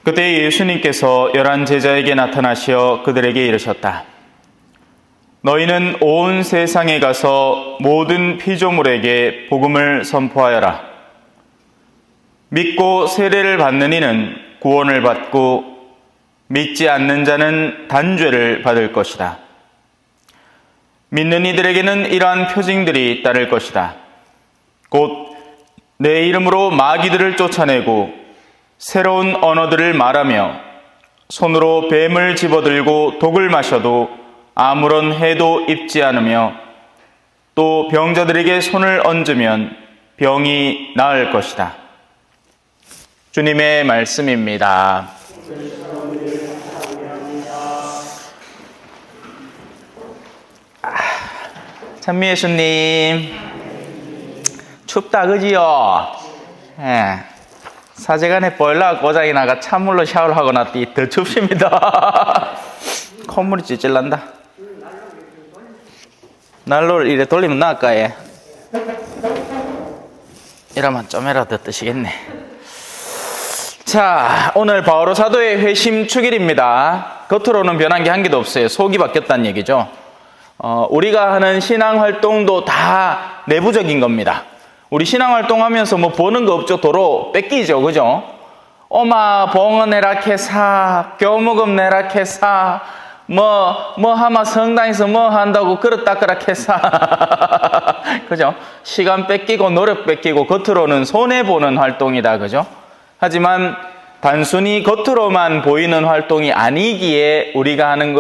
그때 예수님께서 11 제자에게 나타나시어 그들에게 이르셨다. 너희는 온 세상에 가서 모든 피조물에게 복음을 선포하여라. 믿고 세례를 받는 이는 구원을 받고 믿지 않는 자는 단죄를 받을 것이다. 믿는 이들에게는 이러한 표징들이 따를 것이다. 곧 내 이름으로 마귀들을 쫓아내고 새로운 언어들을 말하며 손으로 뱀을 집어들고 독을 마셔도 아무런 해도 입지 않으며 또 병자들에게 손을 얹으면 병이 나을 것이다. 주님의 말씀입니다. 찬미예수님 춥다 그지요? 예. 사제간에 보일러가 고장이 나가 찬물로 샤워를 하고 났더니 더 춥습니다. 콧물이 찔찔 난다. 난로를 이래 돌리면 나을까 예. 이러면 좀이라도 뜨시겠네. 자, 오늘 바오로 사도의 회심 축일입니다. 겉으로는 변한 게 한 개도 없어요. 속이 바뀌었다는 얘기죠. 우리가 하는 신앙 활동도 다 내부적인 겁니다. 우리 신앙 활동하면서 뭐 보는 거 없죠. 도로 뺏기죠. 그죠? 오마 봉헌 내라 캐사, 교무금 내라 캐사, 뭐 하마 성당에서 뭐 한다고 그렇다 그라 캐사. 그죠? 시간 뺏기고 노력 뺏기고 겉으로는 손해보는 활동이다. 그죠? 하지만 단순히 겉으로만 보이는 활동이 아니기에 우리가 하는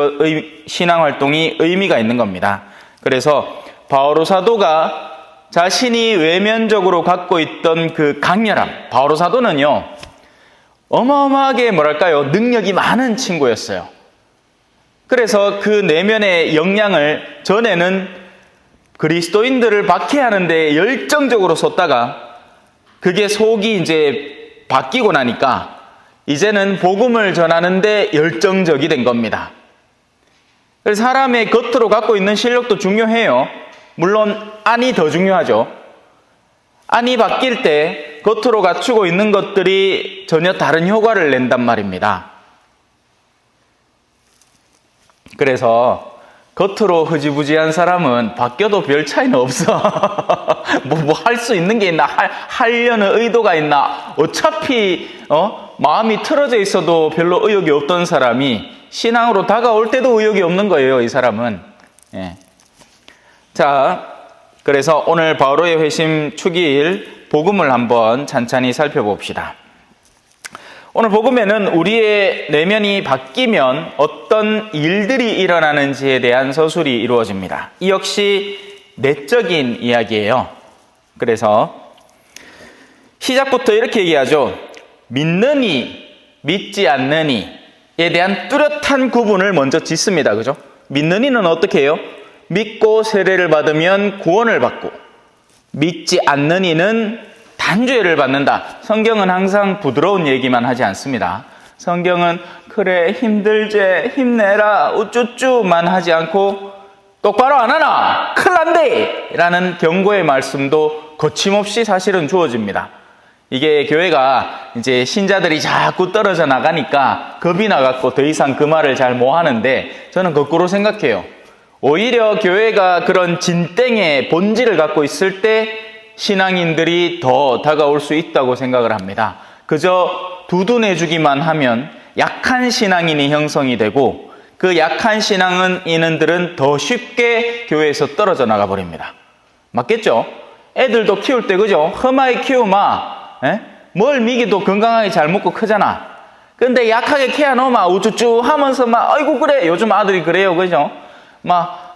신앙 활동이 의미가 있는 겁니다. 그래서 바오로 사도가 자신이 외면적으로 갖고 있던 그 강렬함, 바오로 사도는요 어마어마하게 능력이 많은 친구였어요. 그래서 그 내면의 역량을 전에는 그리스도인들을 박해하는 데 열정적으로 쏟다가 그게 속이 이제 바뀌고 나니까 이제는 복음을 전하는데 열정적이 된 겁니다. 그래서 사람의 겉으로 갖고 있는 실력도 중요해요. 물론 안이 더 중요하죠. 안이 바뀔 때 겉으로 갖추고 있는 것들이 전혀 다른 효과를 낸단 말입니다. 그래서 겉으로 흐지부지한 사람은 바뀌어도 별 차이는 없어. 뭐 할 수 있는 게 있나? 하려는 의도가 있나? 어차피 마음이 틀어져 있어도 별로 의욕이 없던 사람이 신앙으로 다가올 때도 의욕이 없는 거예요. 이 사람은. 예. 자, 그래서 오늘 바오로의 회심 축일 복음을 한번 찬찬히 살펴봅시다. 오늘 복음에는 우리의 내면이 바뀌면 어떤 일들이 일어나는지에 대한 서술이 이루어집니다. 이 역시 내적인 이야기예요. 그래서 시작부터 이렇게 얘기하죠. 믿느니 믿지 않느니에 대한 뚜렷한 구분을 먼저 짓습니다. 그죠? 믿느니는 어떻게 해요? 믿고 세례를 받으면 구원을 받고 믿지 않는 이는 단죄를 받는다. 성경은 항상 부드러운 얘기만 하지 않습니다. 성경은 그래 힘들제 힘내라 우쭈쭈만 하지 않고 똑바로 안 하나 큰일 난대 라는 경고의 말씀도 거침없이 사실은 주어집니다. 이게 교회가 이제 신자들이 자꾸 떨어져 나가니까 겁이 나갖고 더 이상 그 말을 잘 못 하는데 저는 거꾸로 생각해요. 오히려 교회가 그런 진땡의 본질을 갖고 있을 때 신앙인들이 더 다가올 수 있다고 생각을 합니다. 그저 두둔해주기만 하면 약한 신앙인이 형성이 되고 그 약한 신앙인들은 더 쉽게 교회에서 떨어져 나가 버립니다. 맞겠죠? 애들도 키울 때 그죠? 험하게 키우마 뭘 미기도 건강하게 잘 먹고 크잖아. 근데 약하게 키워놓으마 우쭈쭈 하면서 아이고 그래 요즘 아들이 그래요. 그죠?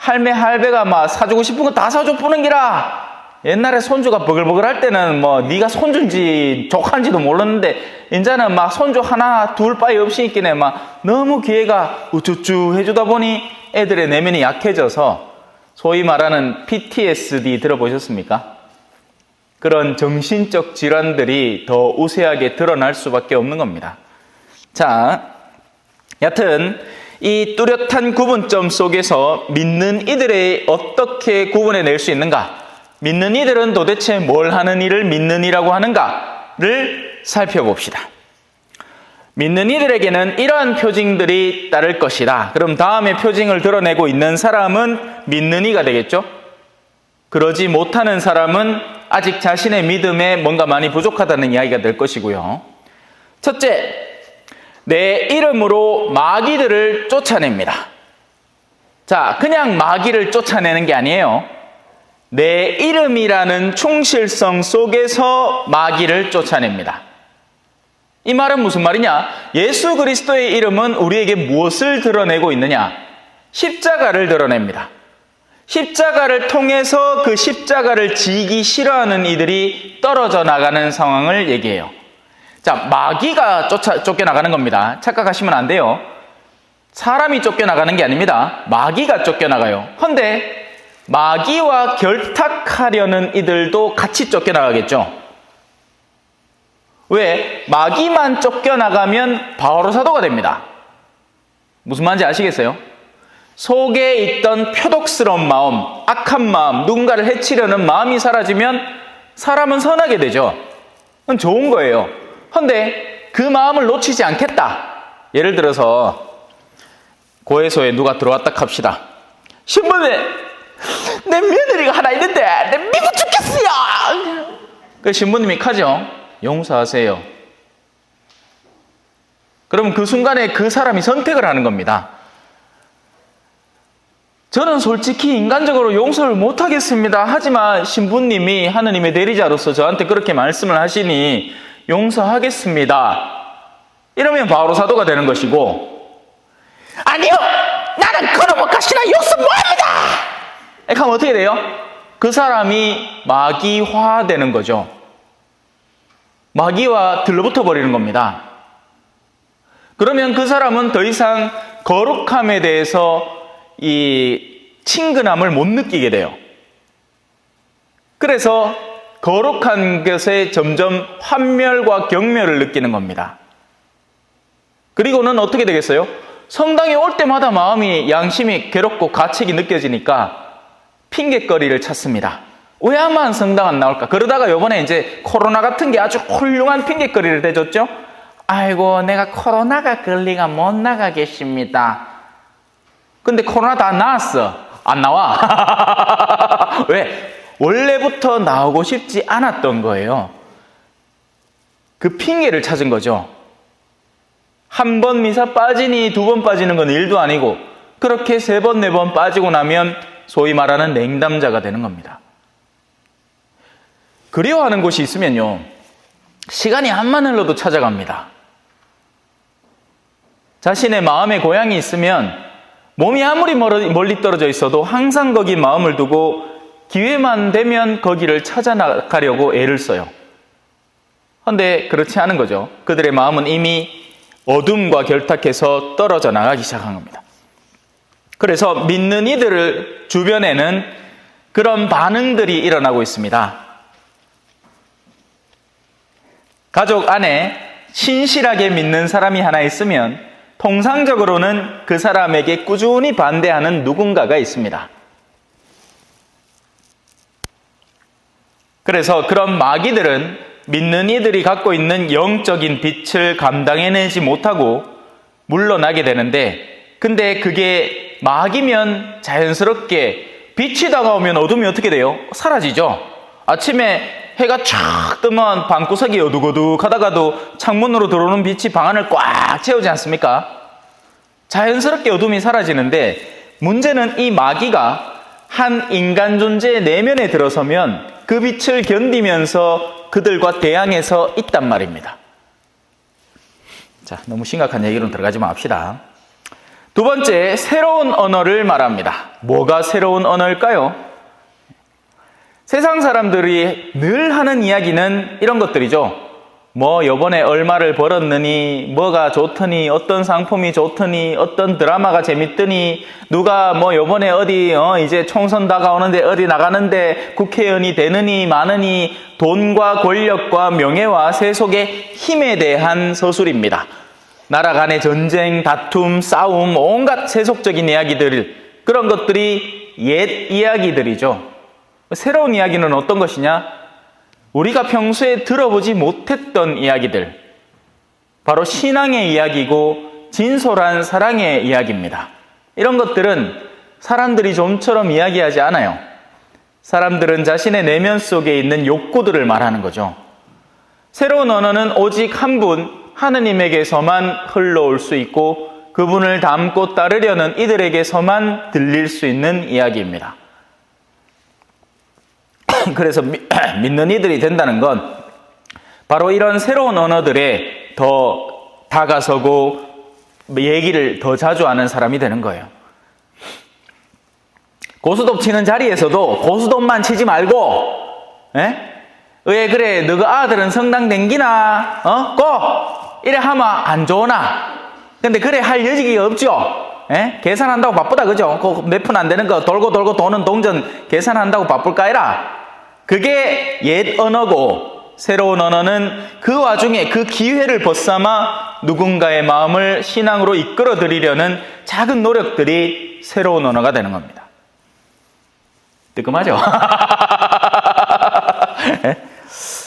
할배가 사주고 싶은 거 다 사줘 푸는 기라. 옛날에 손주가 버글버글 할 때는 네가 손주인지 조카인지도 몰랐는데 이제는 손주 하나 둘 바위 없이 있긴 해. 너무 기회가 우쭈쭈 해주다 보니 애들의 내면이 약해져서 소위 말하는 PTSD 들어보셨습니까? 그런 정신적 질환들이 더 우세하게 드러날 수밖에 없는 겁니다. 자, 여튼 이 뚜렷한 구분점 속에서 믿는 이들의 어떻게 구분해낼 수 있는가? 믿는 이들은 도대체 뭘 하는 일을 믿는 이라고 하는가를 살펴봅시다. 믿는 이들에게는 이러한 표징들이 따를 것이다. 그럼 다음에 표징을 드러내고 있는 사람은 믿는 이가 되겠죠? 그러지 못하는 사람은 아직 자신의 믿음에 뭔가 많이 부족하다는 이야기가 될 것이고요. 첫째, 내 이름으로 마귀들을 쫓아냅니다. 자, 그냥 마귀를 쫓아내는 게 아니에요. 내 이름이라는 충실성 속에서 마귀를 쫓아냅니다. 이 말은 무슨 말이냐? 예수 그리스도의 이름은 우리에게 무엇을 드러내고 있느냐? 십자가를 드러냅니다. 십자가를 통해서 그 십자가를 지기 싫어하는 이들이 떨어져 나가는 상황을 얘기해요. 자, 마귀가 쫓겨나가는 겁니다. 착각하시면 안 돼요. 사람이 쫓겨나가는 게 아닙니다. 마귀가 쫓겨나가요. 헌데 마귀와 결탁하려는 이들도 같이 쫓겨나가겠죠. 왜? 마귀만 쫓겨나가면 바오로 사도가 됩니다. 무슨 말인지 아시겠어요? 속에 있던 표독스러운 마음, 악한 마음, 누군가를 해치려는 마음이 사라지면 사람은 선하게 되죠. 그건 좋은 거예요. 그런데 그 마음을 놓치지 않겠다. 예를 들어서 고해소에 누가 들어왔다 합시다. 신부님, 내 며느리가 하나 있는데 내 미워 죽겠어요. 그 신부님이 하죠. 용서하세요. 그럼 그 순간에 그 사람이 선택을 하는 겁니다. 저는 솔직히 인간적으로 용서를 못하겠습니다. 하지만 신부님이 하느님의 대리자로서 저한테 그렇게 말씀을 하시니 용서하겠습니다. 이러면 바오로 사도가 되는 것이고, 아니요! 나는 그놈의 가시나 용서 못합니다! 이렇게 하면 어떻게 돼요? 그 사람이 마귀화되는 거죠. 마귀와 들러붙어 버리는 겁니다. 그러면 그 사람은 더 이상 거룩함에 대해서 이 친근함을 못 느끼게 돼요. 그래서 거룩한 것에 점점 환멸과 경멸을 느끼는 겁니다. 그리고는 어떻게 되겠어요? 성당에 올 때마다 마음이 양심이 괴롭고 가책이 느껴지니까 핑곗거리를 찾습니다. 왜 아마 성당 안 나올까? 그러다가 요번에 이제 코로나 같은 게 아주 훌륭한 핑곗거리를 대줬죠? 아이고, 내가 코로나가 걸리가 못 나가겠습니다. 근데 코로나 다 나았어. 안 나와. 왜? 원래부터 나오고 싶지 않았던 거예요. 그 핑계를 찾은 거죠. 한 번 미사 빠지니 두 번 빠지는 건 일도 아니고, 그렇게 세 번, 네 번 빠지고 나면 소위 말하는 냉담자가 되는 겁니다. 그리워하는 곳이 있으면요, 시간이 한만 흘러도 찾아갑니다. 자신의 마음의 고향이 있으면 몸이 아무리 멀리 떨어져 있어도 항상 거기 마음을 두고 기회만 되면 거기를 찾아나가려고 애를 써요. 그런데 그렇지 않은 거죠. 그들의 마음은 이미 어둠과 결탁해서 떨어져 나가기 시작한 겁니다. 그래서 믿는 이들 주변에는 그런 반응들이 일어나고 있습니다. 가족 안에 신실하게 믿는 사람이 하나 있으면 통상적으로는 그 사람에게 꾸준히 반대하는 누군가가 있습니다. 그래서 그런 마귀들은 믿는 이들이 갖고 있는 영적인 빛을 감당해내지 못하고 물러나게 되는데, 근데 그게 마귀면 자연스럽게 빛이 다가오면 어둠이 어떻게 돼요? 사라지죠. 아침에 해가 촥 뜨면 방구석이 어둑어둑하다가도 창문으로 들어오는 빛이 방 안을 꽉 채우지 않습니까? 자연스럽게 어둠이 사라지는데, 문제는 이 마귀가 한 인간 존재의 내면에 들어서면 그 빛을 견디면서 그들과 대항해서 있단 말입니다. 자, 너무 심각한 얘기로 들어가지 맙시다. 두 번째, 새로운 언어를 말합니다. 뭐가 새로운 언어일까요? 세상 사람들이 늘 하는 이야기는 이런 것들이죠. 뭐 요번에 얼마를 벌었느니, 뭐가 좋더니, 어떤 상품이 좋더니, 어떤 드라마가 재밌더니, 누가 뭐 요번에 어디 이제 총선 다가오는데 어디 나가는데 국회의원이 되느니 마느니, 돈과 권력과 명예와 세속의 힘에 대한 서술입니다. 나라 간의 전쟁, 다툼, 싸움, 온갖 세속적인 이야기들, 그런 것들이 옛 이야기들이죠. 새로운 이야기는 어떤 것이냐? 우리가 평소에 들어보지 못했던 이야기들, 바로 신앙의 이야기고 진솔한 사랑의 이야기입니다. 이런 것들은 사람들이 좀처럼 이야기하지 않아요. 사람들은 자신의 내면 속에 있는 욕구들을 말하는 거죠. 새로운 언어는 오직 한 분, 하느님에게서만 흘러올 수 있고 그분을 닮고 따르려는 이들에게서만 들릴 수 있는 이야기입니다. 그래서 믿는 이들이 된다는 건 바로 이런 새로운 언어들에 더 다가서고 얘기를 더 자주 하는 사람이 되는 거예요. 고스톱 치는 자리에서도 고스톱만 치지 말고, 왜 그래 너가 아들은 성당 댕기나? 이래 하면 안 좋으나? 근데 그래 할 여지가 없죠. 계산한다고 바쁘다 그죠? 몇 푼 안 되는 거 돌고 도는 동전 계산한다고 바쁠까이라? 그게 옛 언어고 새로운 언어는 그 와중에 그 기회를 벗삼아 누군가의 마음을 신앙으로 이끌어 드리려는 작은 노력들이 새로운 언어가 되는 겁니다. 뜨끔하죠?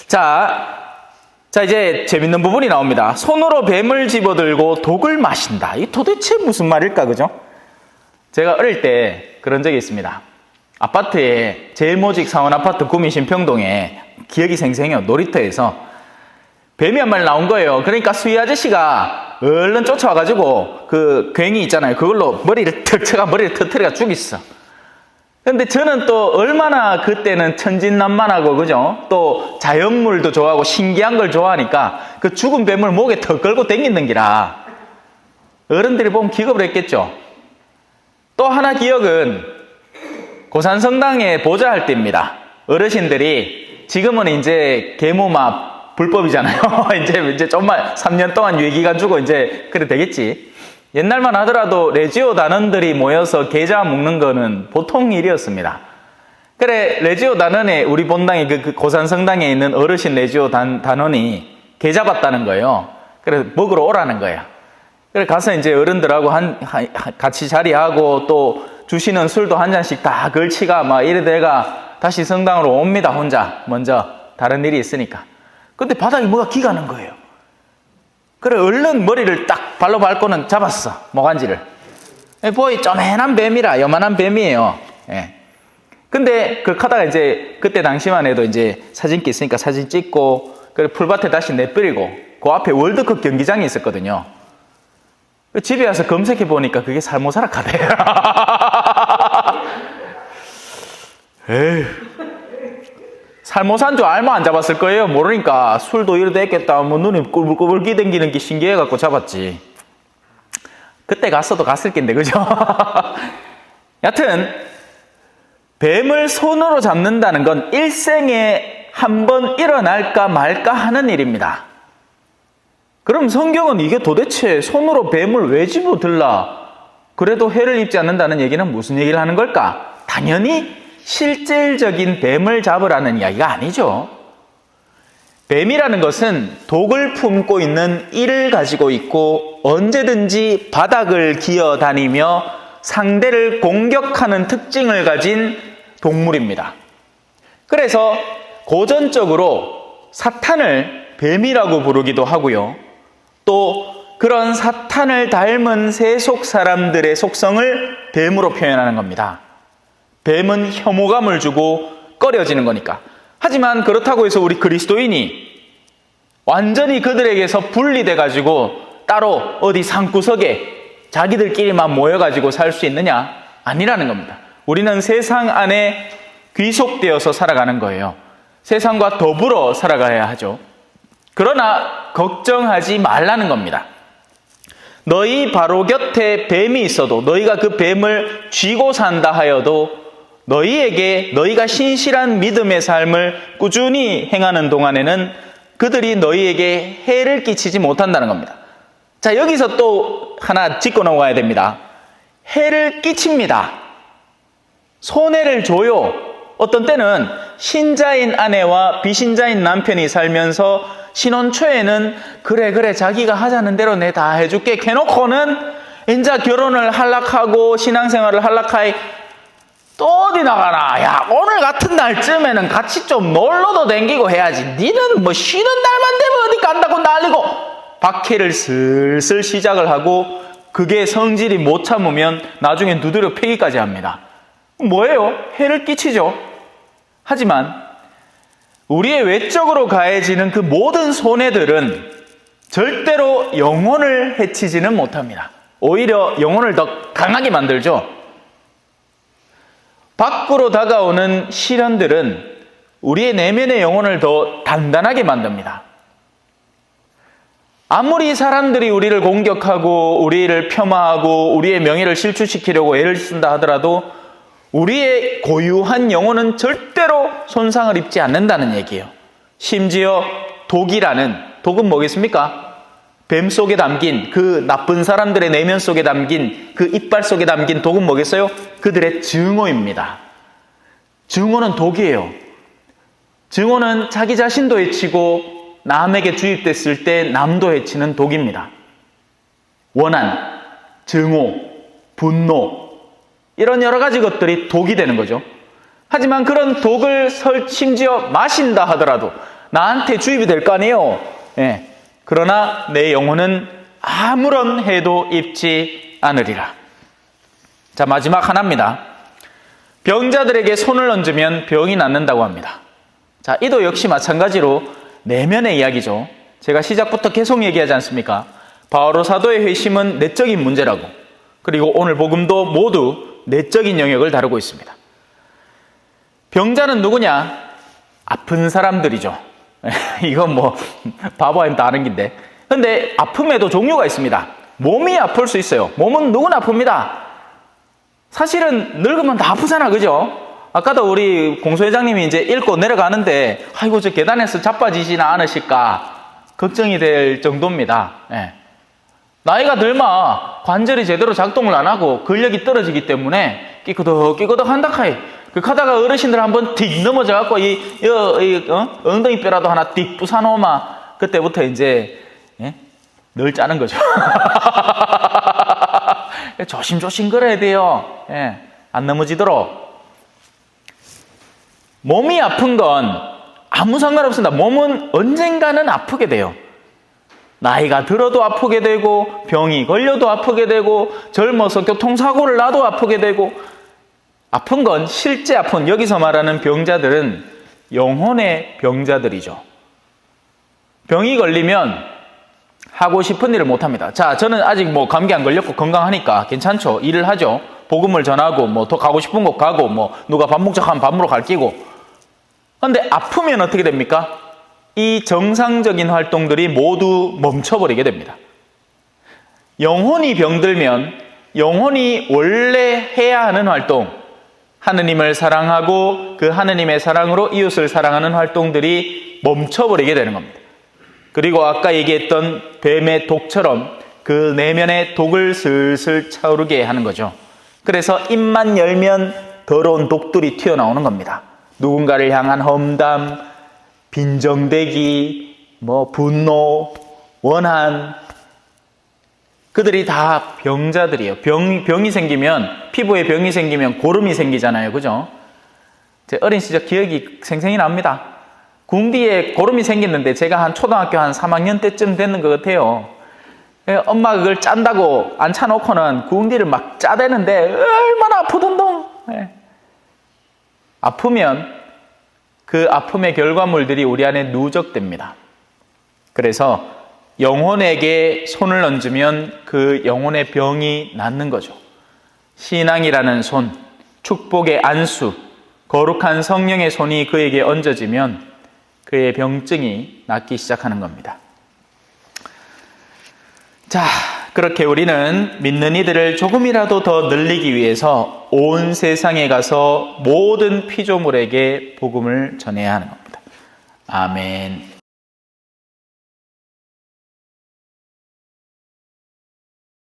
자, 이제 재밌는 부분이 나옵니다. 손으로 뱀을 집어들고 독을 마신다. 이 도대체 무슨 말일까, 그죠? 제가 어릴 때 그런 적이 있습니다. 아파트에 제일 모직 사원 아파트 구미 신평동에 기억이 생생해요. 놀이터에서 뱀이 한 마리 나온 거예요. 그러니까 수희 아저씨가 얼른 쫓아와가지고 그 괭이 있잖아요. 그걸로 머리를 터트려가 죽였어. 근데 저는 또 얼마나 그때는 천진난만하고 그죠? 또 자연물도 좋아하고 신기한 걸 좋아하니까 그 죽은 뱀을 목에 턱 걸고 댕기는 기라 어른들이 보면 기겁을 했겠죠. 또 하나 기억은 고산성당에 보좌할 때입니다. 어르신들이 지금은 이제 계모막 불법이잖아요. 이제 좀만 3년 동안 유예기간 주고 이제 그래 되겠지. 옛날만 하더라도 레지오 단원들이 모여서 계좌 묶는 거는 보통 일이었습니다. 그래 레지오 단원에 우리 본당에 그 고산성당에 있는 어르신 레지오 단원이 계좌 받다는 거예요. 그래 먹으러 오라는 거야. 그래 가서 이제 어른들하고 같이 자리하고 또 주시는 술도 한 잔씩 다 걸치가 막 이래 내가 다시 성당으로 옵니다. 혼자 먼저 다른 일이 있으니까. 근데 바닥에 뭐가 기가는 거예요. 그래 얼른 머리를 딱 발로 밟고는 잡았어. 모간지를. 보이 쪼맨한 뱀이라 요만한 뱀이에요. 근데 그 하다가 이제 그때 당시만 해도 이제 사진기 있으니까 사진 찍고 그래 풀밭에 다시 내버리고 그 앞에 월드컵 경기장이 있었거든요. 집에 와서 검색해 보니까 그게 살모사라 카드예요. 에이. 살모사인 줄 알면 안 잡았을 거예요. 모르니까 술도 이러다 했겠다. 뭐 눈이 꾸불꾸불 기댕기는 게 신기해갖고 잡았지. 그때 갔어도 갔을 낀데 그죠? 여튼 뱀을 손으로 잡는다는 건 일생에 한 번 일어날까 말까 하는 일입니다. 그럼 성경은 이게 도대체 손으로 뱀을 왜 집어들라? 그래도 해를 입지 않는다는 얘기는 무슨 얘기를 하는 걸까? 당연히 실질적인 뱀을 잡으라는 이야기가 아니죠. 뱀이라는 것은 독을 품고 있는 이를 가지고 있고 언제든지 바닥을 기어다니며 상대를 공격하는 특징을 가진 동물입니다. 그래서 고전적으로 사탄을 뱀이라고 부르기도 하고요. 또 그런 사탄을 닮은 세속 사람들의 속성을 뱀으로 표현하는 겁니다. 뱀은 혐오감을 주고 꺼려지는 거니까. 하지만 그렇다고 해서 우리 그리스도인이 완전히 그들에게서 분리돼가지고 따로 어디 산구석에 자기들끼리만 모여가지고 살 수 있느냐? 아니라는 겁니다. 우리는 세상 안에 귀속되어서 살아가는 거예요. 세상과 더불어 살아가야 하죠. 그러나 걱정하지 말라는 겁니다. 너희 바로 곁에 뱀이 있어도 너희가 그 뱀을 쥐고 산다 하여도 너희에게 너희가 신실한 믿음의 삶을 꾸준히 행하는 동안에는 그들이 너희에게 해를 끼치지 못한다는 겁니다. 자, 여기서 또 하나 짚고 넘어가야 됩니다. 해를 끼칩니다. 손해를 줘요. 어떤 때는 신자인 아내와 비신자인 남편이 살면서 신혼 초에는 그래 자기가 하자는 대로 내 다 해줄게 해놓고는 인자 결혼을 할락하고 신앙생활을 할락하이 또 어디 나가나? 야, 오늘 같은 날쯤에는 같이 좀 놀러도 댕기고 해야지. 니는 뭐 쉬는 날만 되면 어디 간다고 난리고 박해를 슬슬 시작을 하고 그게 성질이 못 참으면 나중에 두드려 패기까지 합니다. 뭐예요? 해를 끼치죠. 하지만 우리의 외적으로 가해지는 그 모든 손해들은 절대로 영혼을 해치지는 못합니다. 오히려 영혼을 더 강하게 만들죠. 밖으로 다가오는 시련들은 우리의 내면의 영혼을 더 단단하게 만듭니다. 아무리 사람들이 우리를 공격하고 우리를 폄하하고 우리의 명예를 실추시키려고 애를 쓴다 하더라도 우리의 고유한 영혼은 절대로 손상을 입지 않는다는 얘기예요. 심지어 독은 뭐겠습니까? 뱀 속에 담긴 그 나쁜 사람들의 내면 속에 담긴 그 이빨 속에 담긴 독은 뭐겠어요? 그들의 증오입니다. 증오는 독이에요. 증오는 자기 자신도 해치고 남에게 주입됐을 때 남도 해치는 독입니다. 원한, 증오, 분노 이런 여러 가지 것들이 독이 되는 거죠. 하지만 그런 독을 심지어 마신다 하더라도 나한테 주입이 될 거 아니에요. 예. 그러나 내 영혼은 아무런 해도 입지 않으리라. 자, 마지막 하나입니다. 병자들에게 손을 얹으면 병이 낫는다고 합니다. 자, 이도 역시 마찬가지로 내면의 이야기죠. 제가 시작부터 계속 얘기하지 않습니까? 바오로 사도의 회심은 내적인 문제라고. 그리고 오늘 복음도 모두 내적인 영역을 다루고 있습니다. 병자는 누구냐? 아픈 사람들이죠. 이건 뭐 바보 아니면 다 아는 긴데. 근데 아픔에도 종류가 있습니다. 몸이 아플 수 있어요. 몸은 누구나 아픕니다. 사실은 늙으면 다 아프잖아, 그죠? 아까도 우리 공소회장님이 이제 읽고 내려가는데 아이고 저 계단에서 자빠지시나 않으실까 걱정이 될 정도입니다. 예. 나이가 들면 관절이 제대로 작동을 안 하고 근력이 떨어지기 때문에 끼끄덕 한다 카이. 그 하다가 어르신들 한번 틱 넘어져갖고 엉덩이 뼈라도 하나 틱 부사놓으면 그때부터 이제 늘 짜는 거죠. 조심조심 걸어야 돼요. 예. 안 넘어지도록. 몸이 아픈 건 아무 상관없습니다. 몸은 언젠가는 아프게 돼요. 나이가 들어도 아프게 되고 병이 걸려도 아프게 되고 젊어서 교통사고를 나도 아프게 되고 아픈 건 실제 아픈 여기서 말하는 병자들은 영혼의 병자들이죠. 병이 걸리면 하고 싶은 일을 못합니다. 자, 저는 아직 뭐 감기 안 걸렸고 건강하니까 괜찮죠. 일을 하죠. 복음을 전하고 뭐 더 가고 싶은 곳 가고 뭐 누가 밥 먹자 하면 밥 먹으러 갈 끼고. 그런데 아프면 어떻게 됩니까? 이 정상적인 활동들이 모두 멈춰버리게 됩니다. 영혼이 병들면 영혼이 원래 해야 하는 활동, 하느님을 사랑하고 그 하느님의 사랑으로 이웃을 사랑하는 활동들이 멈춰버리게 되는 겁니다. 그리고 아까 얘기했던 뱀의 독처럼 그 내면의 독을 슬슬 차오르게 하는 거죠. 그래서 입만 열면 더러운 독들이 튀어나오는 겁니다. 누군가를 향한 험담, 빈정대기, 분노, 원한, 그들이 다 병자들이에요. 병이 생기면, 피부에 병이 생기면 고름이 생기잖아요. 그죠? 제 어린 시절 기억이 생생히 납니다. 궁디에 고름이 생겼는데 제가 한 초등학교 한 3학년 때쯤 됐는 것 같아요. 엄마가 그걸 짠다고 앉혀놓고는 궁디를 막 짜대는데 얼마나 아프던동. 아프면 그 아픔의 결과물들이 우리 안에 누적됩니다. 그래서 영혼에게 손을 얹으면 그 영혼의 병이 낫는 거죠. 신앙이라는 손, 축복의 안수, 거룩한 성령의 손이 그에게 얹어지면 그의 병증이 낫기 시작하는 겁니다. 자, 그렇게 우리는 믿는 이들을 조금이라도 더 늘리기 위해서 온 세상에 가서 모든 피조물에게 복음을 전해야 하는 겁니다. 아멘.